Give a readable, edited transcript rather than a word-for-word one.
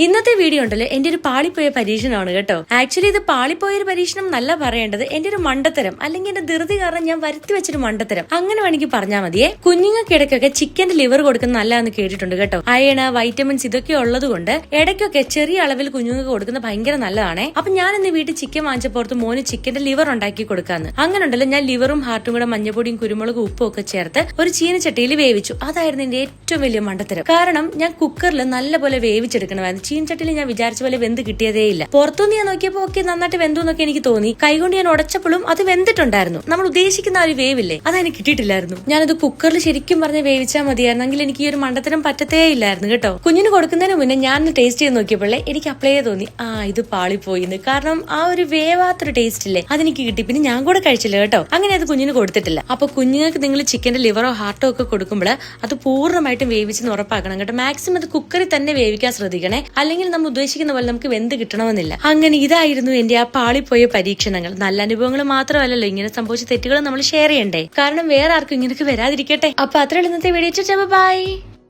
ഇന്നത്തെ വീഡിയോ ഉണ്ടല്ലോ എന്റെ ഒരു പാളിപ്പോയ പരീക്ഷണമാണ് കേട്ടോ. ആക്ച്വലി ഇത് പാളിപ്പോയ ഒരു പരീക്ഷണം നല്ല പറയേണ്ടത്, എന്റെ ഒരു മണ്ടത്തരം അല്ലെങ്കിൽ എന്റെ ധൃതി കാരണം ഞാൻ വരുത്തി വെച്ചൊരു മണ്ടത്തരം അങ്ങനെ വേണമെങ്കിൽ പറഞ്ഞാൽ മതിയേ. കുഞ്ഞുങ്ങൾക്ക് ഇടയ്ക്കൊക്കെ ചിക്കന്റെ ലിവർ കൊടുക്കുന്ന നല്ലതെന്ന് കേട്ടിട്ടുണ്ട് കേട്ടോ. അയണ്, വൈറ്റമിൻസ് ഇതൊക്കെ ഉള്ളത് കൊണ്ട് ഇടയ്ക്കൊക്കെ ചെറിയ അളവിൽ കുഞ്ഞുങ്ങൾക്ക് കൊടുക്കുന്ന ഭയങ്കര നല്ലതാണേ. അപ്പൊ ഞാൻ ഇന്ന് വീട്ടിൽ ചിക്കൻ വാങ്ങിച്ചപ്പോർത്ത് മോന് ചിക്കന്റെ ലിവർ ഉണ്ടാക്കി കൊടുക്കാന്ന്. അങ്ങനെ ഉണ്ടല്ലോ ഞാൻ ലിവറും ഹാർട്ടും കൂടെ മഞ്ഞപ്പൊടിയും കുരുമുളകും ഉപ്പും ഒക്കെ ചേർത്ത് ഒരു ചീനച്ചട്ടിയിൽ വേവിച്ചു. അതായിരുന്നു എന്റെ ഏറ്റവും വലിയ മണ്ടത്തരം. കാരണം ഞാൻ കുക്കറിൽ നല്ലപോലെ വേവിച്ചെടുക്കണമായിരുന്നു. ചീനച്ചട്ടിയിൽ ഞാൻ വിചാരിച്ച പോലെ വെന്ത് കിട്ടിയതേ ഇല്ല. പുറത്തുനിന്ന് ഞാൻ നോക്കിയപ്പോ ഒക്കെ നന്നായിട്ട് വെന്തു എന്നൊക്കെ എനിക്ക് തോന്നി. കൈകൊണ്ട് ഞാൻ ഉടച്ചപ്പോഴും അത് വെന്തിട്ടുണ്ടായിരുന്നു. നമ്മൾ ഉദ്ദേശിക്കുന്ന ആ ഒരു വേവില്ലേ, അതെനിക്ക് കിട്ടിയിട്ടില്ലായിരുന്നു. ഞാനത് കുക്കറിൽ ശരിക്കും പറഞ്ഞ് വേവിച്ചാൽ മതിയായിരുന്നെങ്കിൽ എനിക്ക് ഈ ഒരു മണ്ടത്തരം പറ്റത്തേ ഇല്ലായിരുന്നു കേട്ടോ. കുഞ്ഞിന് കൊടുക്കുന്നതിന് മുന്നേ ഞാൻ ടേസ്റ്റ് ചെയ്ത് നോക്കിയപ്പോഴേ എനിക്ക് അപ്ലൈ തോന്നി ഇത് പാളിപ്പോയിന്ന്. കാരണം ആ ഒരു വേവാത്തൊരു ടേസ്റ്റ് ഇല്ലേ അതെനിക്ക് കിട്ടി. പിന്നെ ഞാൻ കൂടെ കഴിച്ചില്ല കേട്ടോ. അങ്ങനെ അത് കുഞ്ഞിന് കൊടുത്തിട്ടില്ല. അപ്പൊ കുഞ്ഞുങ്ങൾക്ക് നിങ്ങൾ ചിക്കന്റെ ലിവറോ ഹാർട്ടോ ഒക്കെ കൊടുക്കുമ്പോൾ അത് പൂർണ്ണമായിട്ടും വേവിച്ചെന്ന് ഉറപ്പാക്കണം കേട്ടോ. മാക്സിമം അത് കുക്കറിൽ തന്നെ വേവിക്കാൻ ശ്രദ്ധിക്കണേ. അല്ലെങ്കിൽ നമ്മൾ ഉദ്ദേശിക്കുന്ന പോലെ നമുക്ക് വെന്ത് കിട്ടണമെന്നില്ല. അങ്ങനെ ഇതായിരുന്നു എന്റെ ആ പാളിപ്പോയ പരീക്ഷണങ്ങൾ. നല്ല അനുഭവങ്ങൾ മാത്രമല്ലല്ലോ, ഇങ്ങനെ സംഭവിച്ച തെറ്റുകൾ നമ്മൾ ഷെയർ ചെയ്യണ്ടേ. കാരണം വേറെ ആർക്കും ഇങ്ങനെയൊക്കെ വരാതിരിക്കട്ടെ. അപ്പൊ അത്രയുള്ള ഇന്നത്തെ വീഡിയോ. ബൈ.